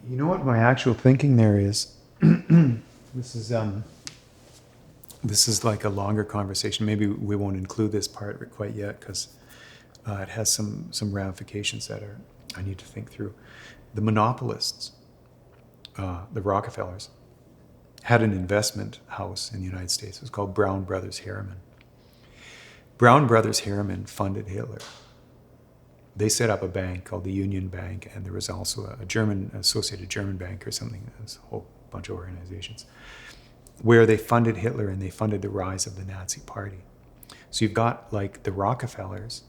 You know what my actual thinking there is? This is this is like a longer conversation. Maybe we won't include this part quite yet because it has some ramifications that I need to think through. The monopolists, the Rockefellers, had an investment house in the United States. It was called Brown Brothers Harriman. Brown Brothers Harriman funded Hitler. They set up a bank called the Union Bank, and there was also a German, Associated German Bank or something. There's a whole bunch of organizations where they funded Hitler and they funded the rise of the Nazi Party. So you've got like the Rockefellers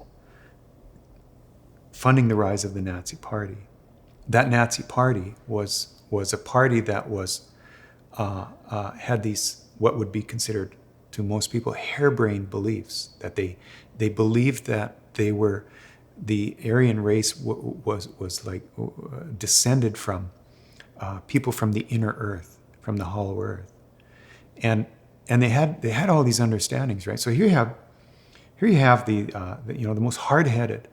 funding the rise of the Nazi Party. That Nazi Party was a party that was had these what would be considered to most people harebrained beliefs, that they believed that they were the Aryan race was like descended from people from the inner earth, from the hollow earth, and they had all these understandings, right? So here you have the the most hard-headed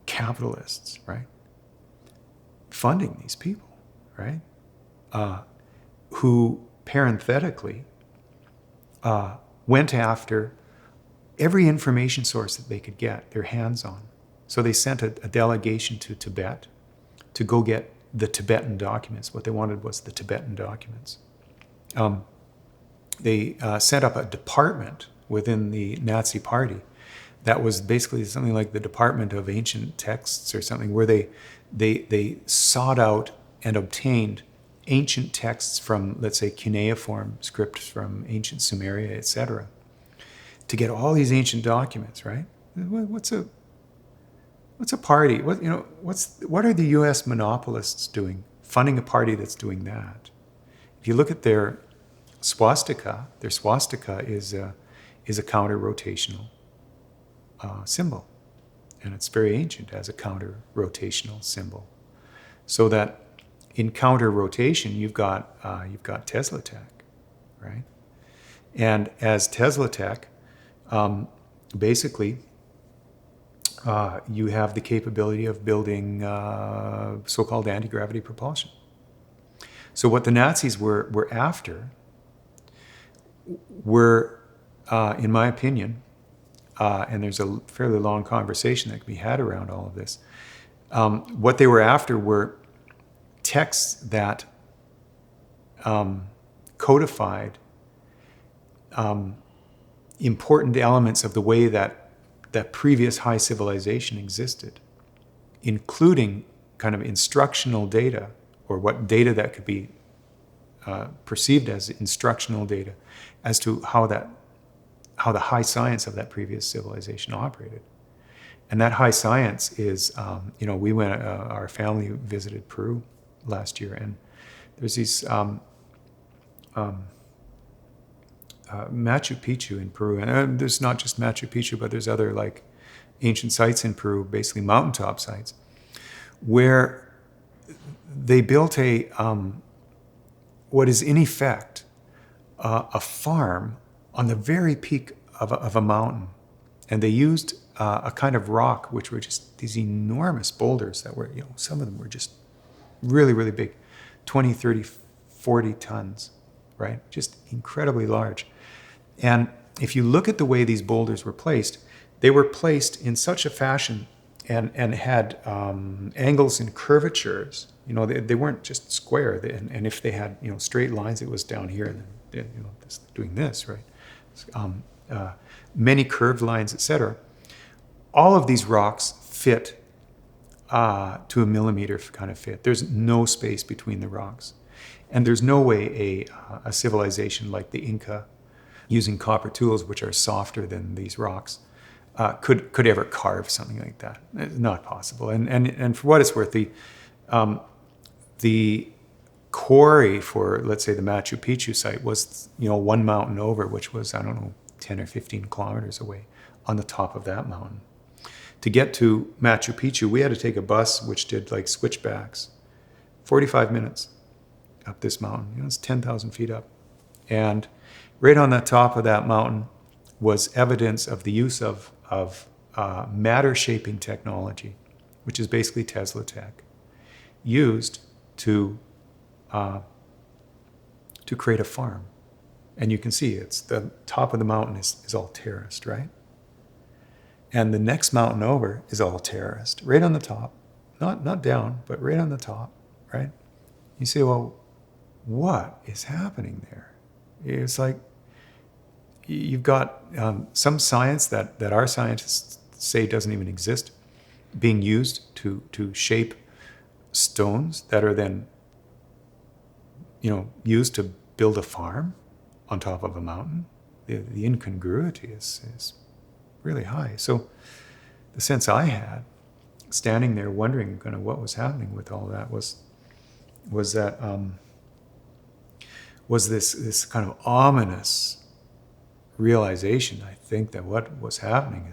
capitalists, right, funding these people, right, who parenthetically went after every information source that they could get their hands on. So they sent a delegation to Tibet to go get the Tibetan documents. What they wanted was the Tibetan documents. They set up a department within the Nazi Party that was basically something like the Department of Ancient Texts or something, where they sought out and obtained ancient texts from, let's say, cuneiform scripts from ancient Sumeria, etc., to get all these ancient documents, right? What's a party? What are the U.S. monopolists doing, funding a party that's doing that? If you look at their swastika is a counter-rotational symbol, and it's very ancient as a counter-rotational symbol. So that in counter-rotation, you've got Tesla Tech, right? And as Tesla Tech, basically, you have the capability of building so-called anti-gravity propulsion. So what the Nazis were after were, in my opinion, and there's a fairly long conversation that can be had around all of this, what they were after were texts that codified important elements of the way that previous high civilization existed, including kind of instructional data, or what data that could be perceived as instructional data, as to how the high science of that previous civilization operated. And that high science is, we went, our family visited Peru last year, and there's these Machu Picchu in Peru, and there's not just Machu Picchu, but there's other like ancient sites in Peru, basically mountaintop sites, where they built a what is in effect a farm on the very peak of a mountain, and they used a kind of rock which were just these enormous boulders that were, some of them were just really, really big, 20, 30, 40 tons, right? Just incredibly large. And if you look at the way these boulders were placed, they were placed in such a fashion and had angles and curvatures. They weren't just square. And if they had straight lines, it was down here, and then doing this, right? Many curved lines, etc. All of these rocks fit to a millimeter kind of fit. There's no space between the rocks. And there's no way a civilization like the Inca, using copper tools, which are softer than these rocks, could ever carve something like that. It's not possible. And for what it's worth, the quarry for, let's say, the Machu Picchu site was, one mountain over, which was, 10 or 15 kilometers away, on the top of that mountain. To get to Machu Picchu, we had to take a bus which did like switchbacks, 45 minutes up this mountain. It's 10,000 feet up. And right on the top of that mountain was evidence of the use of matter shaping technology, which is basically Tesla Tech, used to create a farm. And you can see it's the top of the mountain is all terraced, right? And the next mountain over is all terraced, right on the top. Not down, but right on the top, right? You say, well, what is happening there? It's like you've got some science that our scientists say doesn't even exist being used to shape stones that are then used to build a farm on top of a mountain. The incongruity is really high. So the sense I had, standing there wondering kind of what was happening with all that, was this kind of ominous realization, I think, that what was happening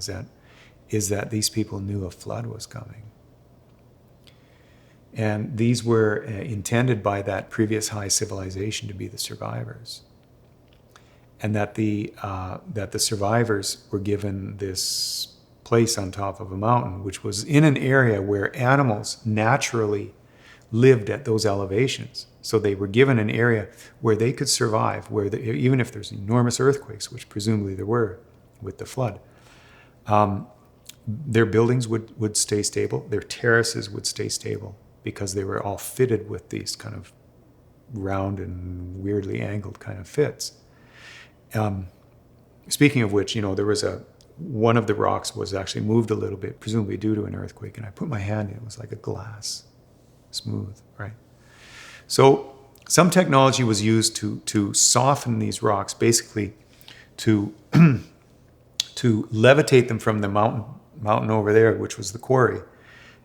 is that these people knew a flood was coming. And these were intended by that previous high civilization to be the survivors. And that the survivors were given this place on top of a mountain, which was in an area where animals naturally lived at those elevations. So they were given an area where they could survive, even if there's enormous earthquakes, which presumably there were with the flood, their buildings would stay stable, their terraces would stay stable, because they were all fitted with these kind of round and weirdly angled kind of fits. Speaking of which, there was one of the rocks was actually moved a little bit, presumably due to an earthquake, and I put my hand in, it was like a glass, smooth, right? So some technology was used to soften these rocks, basically to levitate them from the mountain over there, which was the quarry,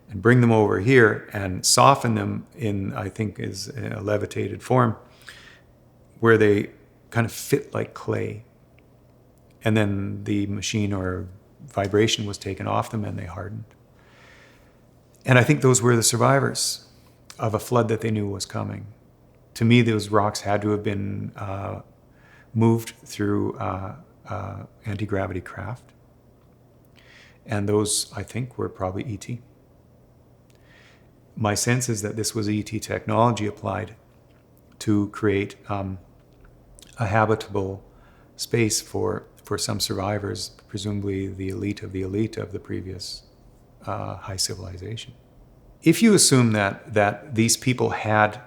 and bring them over here and soften them in, I think, is a levitated form, where they kind of fit like clay. And then the machine or vibration was taken off them and they hardened. And I think those were the survivors of a flood that they knew was coming. To me, those rocks had to have been moved through anti-gravity craft. And those, I think, were probably ET. My sense is that this was ET technology applied to create a habitable space for some survivors, presumably the elite of the previous high civilization. If you assume that these people had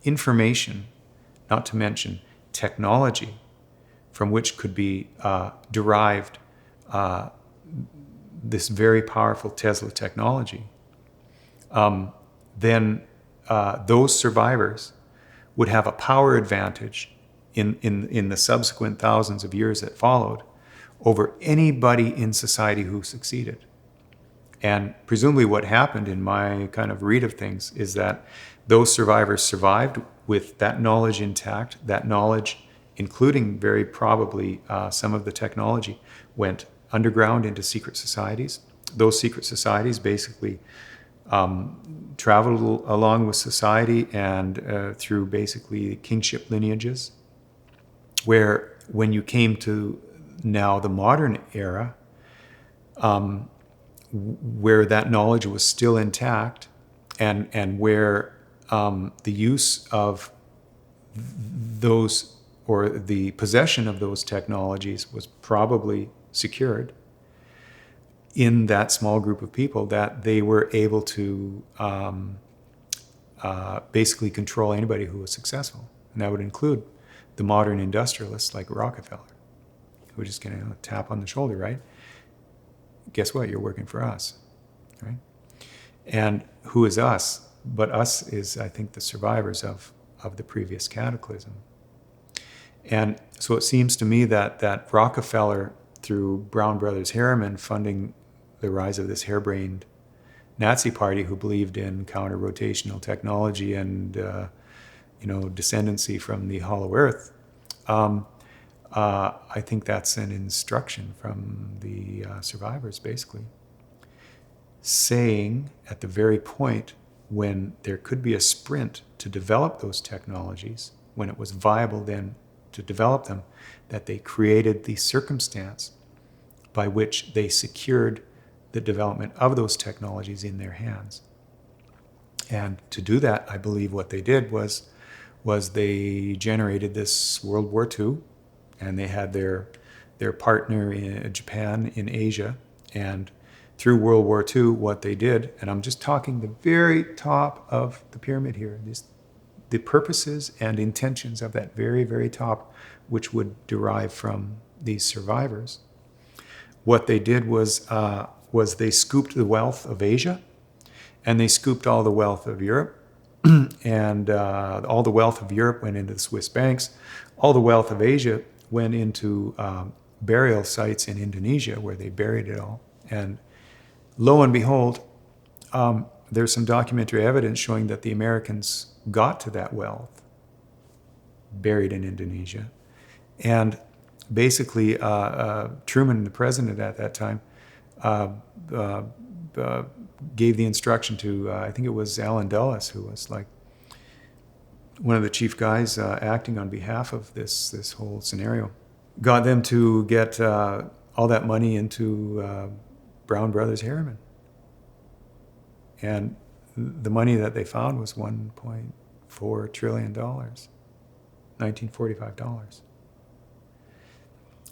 information, not to mention technology, from which could be derived this very powerful Tesla technology, then those survivors would have a power advantage in the subsequent thousands of years that followed over anybody in society who succeeded. And presumably what happened in my kind of read of things is that those survivors survived with that knowledge intact. That knowledge, including very probably some of the technology, went underground into secret societies. Those secret societies basically traveled along with society and through basically kingship lineages, where when you came to now the modern era, where that knowledge was still intact, and where the use of those, or the possession of those technologies, was probably secured in that small group of people, that they were able to basically control anybody who was successful. And that would include the modern industrialists like Rockefeller, who just going to tap on the shoulder, right? Guess what? You're working for us, right? And who is us? But us is, I think, the survivors of the previous cataclysm. And so it seems to me that Rockefeller, through Brown Brothers Harriman, funding the rise of this harebrained Nazi party who believed in counter-rotational technology and descendancy from the hollow earth, I think that's an instruction from the survivors, basically, saying at the very point when there could be a sprint to develop those technologies, when it was viable then to develop them, that they created the circumstance by which they secured the development of those technologies in their hands. And to do that, I believe what they did was they generated this World War II, and they had their partner in Japan in Asia. And through World War II, what they did, and I'm just talking the very top of the pyramid here, the purposes and intentions of that very, very top, which would derive from these survivors. What they did was they scooped the wealth of Asia, and they scooped all the wealth of Europe, and all the wealth of Europe went into the Swiss banks. All the wealth of Asia went into burial sites in Indonesia, where they buried it all. And lo and behold, there's some documentary evidence showing that the Americans got to that wealth buried in Indonesia. And basically, Truman, the president at that time, gave the instruction to, I think it was Allen Dulles, who was like one of the chief guys acting on behalf of this whole scenario, got them to get all that money into Brown Brothers Harriman. And the money that they found was $1.4 trillion, $1945.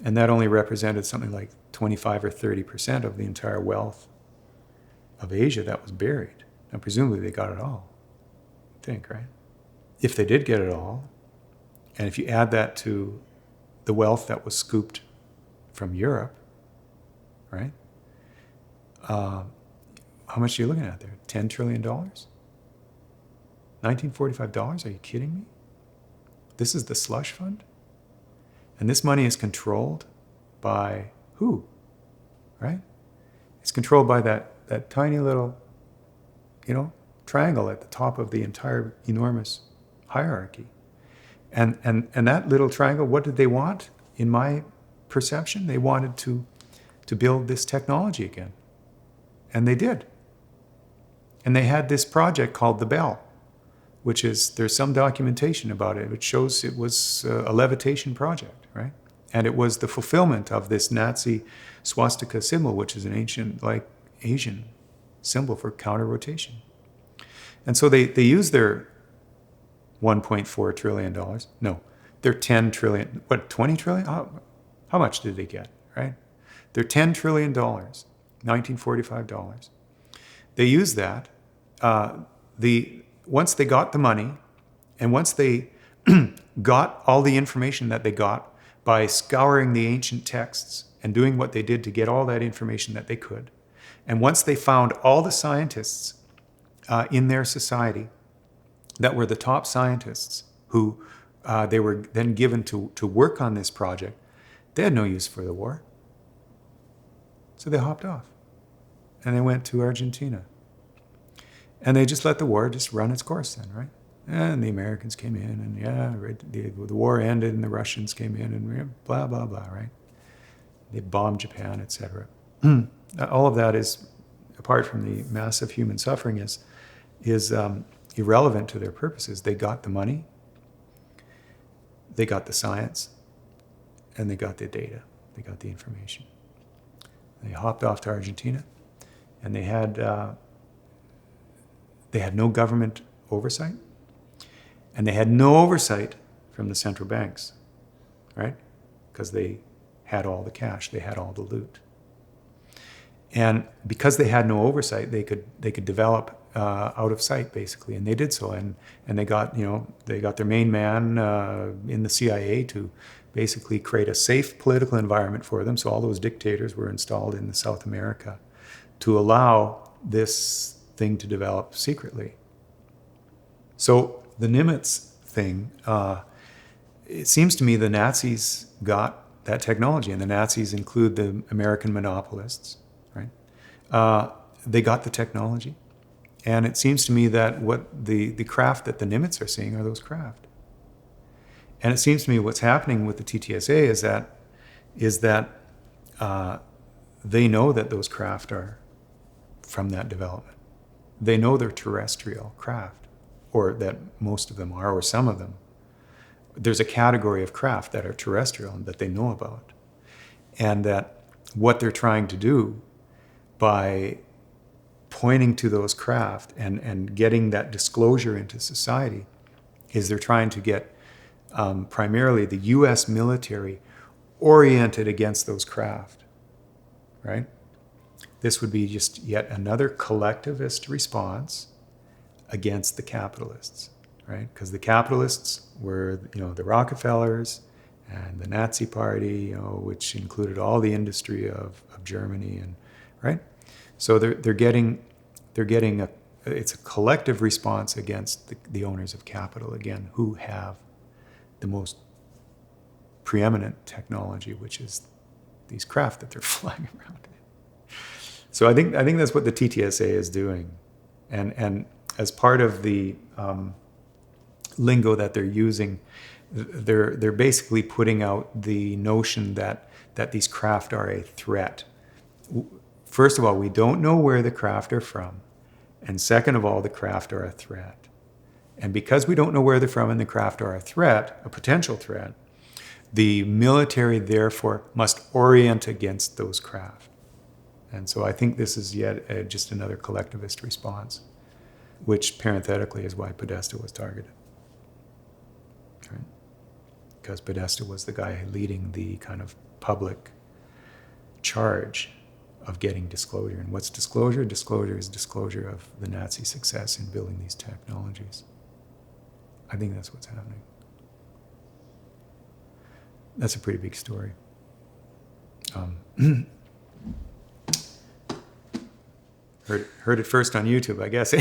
And that only represented something like 25 or 30% of the entire wealth of Asia that was buried. Now, presumably they got it all, I think, right? If they did get it all, and if you add that to the wealth that was scooped from Europe, right? How much are you looking at there? $10 trillion? $1945? Are you kidding me? This is the slush fund? And this money is controlled by who? Right? It's controlled by that tiny little, triangle at the top of the entire enormous hierarchy. And that little triangle, what did they want? In my perception, they wanted to build this technology again. And they did. And they had this project called the Bell, which is, there's some documentation about it, which shows it was a levitation project, right? And it was the fulfillment of this Nazi swastika symbol, which is an ancient, Asian symbol for counter-rotation. And so they used their $1.4 trillion. No, their 10 trillion, 20 trillion? How much did they get, right? Their $10 trillion, $1945. They used that. Once they got the money, and once they got all the information that they got by scouring the ancient texts and doing what they did to get all that information that they could, and once they found all the scientists in their society that were the top scientists who they were then given to work on this project, they had no use for the war. So they hopped off and they went to Argentina. And they just let the war just run its course then, right? And the Americans came in, and the war ended, and the Russians came in, and blah, blah, blah, right? They bombed Japan, etc. All of that is, apart from the massive human suffering, is irrelevant to their purposes. They got the money, they got the science, and they got the data. They got the information. They hopped off to Argentina, and they had no government oversight, and they had no oversight from the central banks, right? Because they had all the cash, they had all the loot. And because they had no oversight, they could develop out of sight, basically, and they did so. And they got their main man in the CIA to basically create a safe political environment for them. So all those dictators were installed in South America to allow this thing to develop secretly. So the Nimitz thing, it seems to me the Nazis got that technology, and the Nazis include the American monopolists, right? They got the technology. And it seems to me that what the craft that the Nimitz are seeing are those craft. And it seems to me what's happening with the TTSA is that they know that those craft are from that development. They know they're terrestrial craft, or that most of them are, or some of them. There's a category of craft that are terrestrial and that they know about. And that what they're trying to do by pointing to those craft and getting that disclosure into society is they're trying to get primarily the U.S. military oriented against those craft, right? This would be just yet another collectivist response against the capitalists, right? Because the capitalists were, the Rockefellers and the Nazi Party, which included all the industry of Germany, and right. So they're getting it's a collective response against the owners of capital again, who have the most preeminent technology, which is these craft that they're flying around in. So I think that's what the TTSA is doing, and as part of the lingo that they're using, they're basically putting out the notion that these craft are a threat. First of all, we don't know where the craft are from, and second of all, the craft are a threat. And because we don't know where they're from and the craft are a threat, a potential threat, the military therefore must orient against those craft. And so I think this is yet just another collectivist response, which parenthetically is why Podesta was targeted. Right? Because Podesta was the guy leading the kind of public charge of getting disclosure. And what's disclosure? Disclosure is disclosure of the Nazi success in building these technologies. I think that's what's happening. That's a pretty big story. Heard it first on YouTube, I guess.